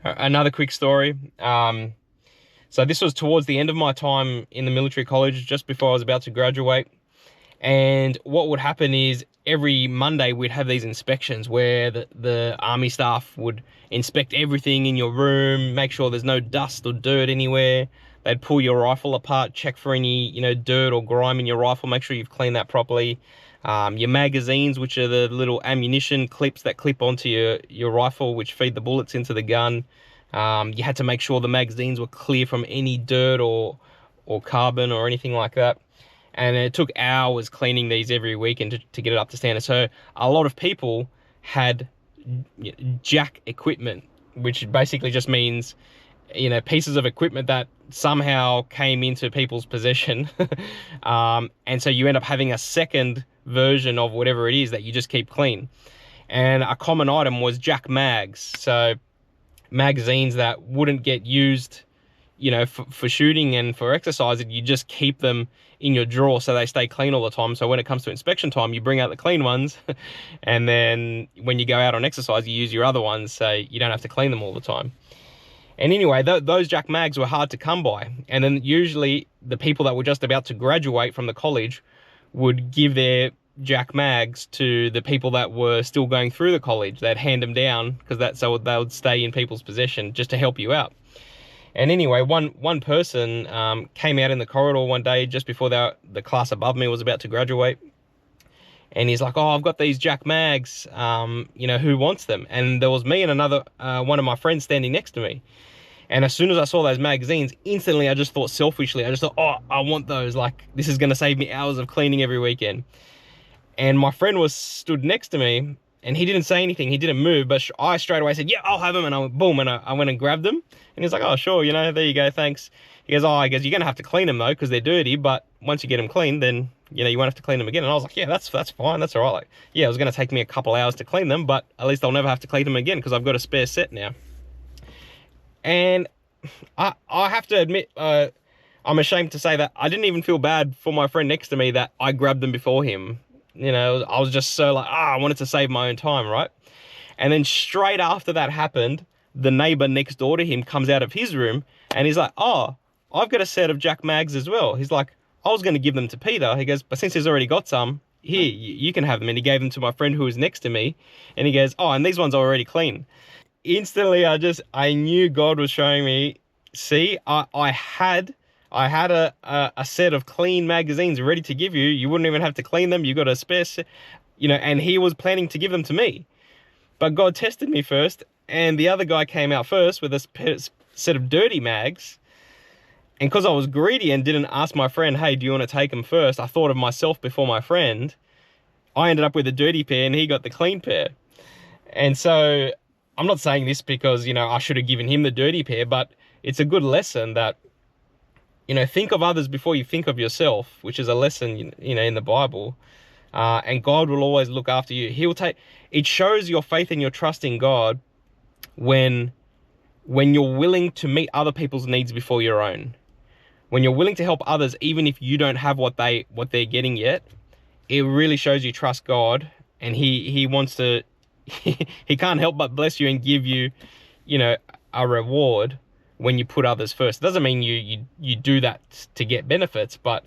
Another quick story. So this was towards the end of my time in the military college, just before I was about to graduate. And what would happen is every Monday we'd have these inspections where the army staff would inspect everything in your room, make sure there's no dust or dirt anywhere. They'd pull your rifle apart, check for any, dirt or grime in your rifle, make sure you've cleaned that properly. Your magazines, which are the little ammunition clips that clip onto your rifle, which feed the bullets into the gun. You had to make sure the magazines were clear from any dirt or carbon or anything like that. And it took hours cleaning these every weekend to get it up to standard. So a lot of people had jack equipment, which basically just means, pieces of equipment that somehow came into people's possession. And so you end up having a second version of whatever it is that you just keep clean. And a common item was jack mags. So magazines that wouldn't get used, for shooting and for exercise, you just keep them in your drawer so they stay clean all the time. So when it comes to inspection time, you bring out the clean ones, and then when you go out on exercise, you use your other ones so you don't have to clean them all the time. And anyway, those jack mags were hard to come by. And then usually the people that were just about to graduate from the college would give their jack mags to the people that were still going through the college. They'd hand them down so they would stay in people's possession just to help you out. And anyway, one person came out in the corridor one day just before the class above me was about to graduate. And he's like, "Oh, I've got these jack mags, who wants them?" And there was me and another one of my friends standing next to me. And as soon as I saw those magazines, instantly I just thought selfishly, I just thought, "Oh, I want those. Like, this is going to save me hours of cleaning every weekend." And my friend stood next to me, and he didn't say anything. He didn't move, but I straight away said, "Yeah, I'll have them." And I went, boom, and I went and grabbed them. And he's like, "Oh, sure, there you go, thanks." He goes, "Oh, you're going to have to clean them though, because they're dirty, but once you get them clean, then, you won't have to clean them again." And I was like, "Yeah, that's fine, that's all right." Like, yeah, it was going to take me a couple hours to clean them, but at least I'll never have to clean them again because I've got a spare set now. And I have to admit, I'm ashamed to say that I didn't even feel bad for my friend next to me that I grabbed them before him. I was just so like, I wanted to save my own time, right? And then straight after that happened, the neighbor next door to him comes out of his room and he's like, "Oh, I've got a set of jack mags as well." He's like, "I was going to give them to Peter." He goes, "But since he's already got some, here, you can have them." And he gave them to my friend who was next to me. And he goes, "Oh, and these ones are already clean." Instantly, I knew God was showing me, see, I had a set of clean magazines ready to give you. You wouldn't even have to clean them. You got a spare set, and he was planning to give them to me. But God tested me first, and the other guy came out first with a set of dirty mags. And because I was greedy and didn't ask my friend, "Hey, do you want to take them first?" I thought of myself before my friend. I ended up with a dirty pair and he got the clean pair. And so I'm not saying this because, I should have given him the dirty pair, but it's a good lesson that, think of others before you think of yourself, which is a lesson, in the Bible. And God will always look after you. It shows your faith and your trust in God when you're willing to meet other people's needs before your own. When you're willing to help others, even if you don't have what they're getting yet, it really shows you trust God, and he wants to, he can't help but bless you and give you, a reward when you put others first. It doesn't mean you do that to get benefits, but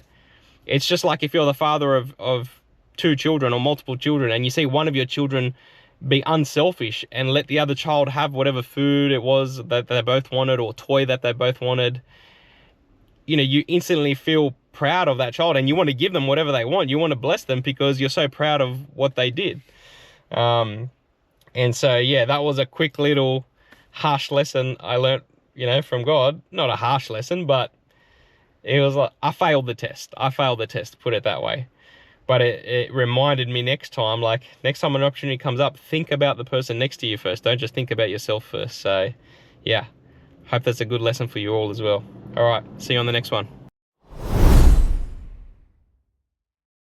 it's just like if you're the father of two children or multiple children, and you see one of your children be unselfish and let the other child have whatever food it was that they both wanted or toy that they both wanted, you instantly feel proud of that child and you want to give them whatever they want. You want to bless them because you're so proud of what they did. And so, yeah, that was a quick little harsh lesson I learnt, from God. Not a harsh lesson, but it was like, I failed the test, put it that way. But it reminded me next time an opportunity comes up, think about the person next to you first. Don't just think about yourself first. So, yeah, hope that's a good lesson for you all as well. All right, see you on the next one.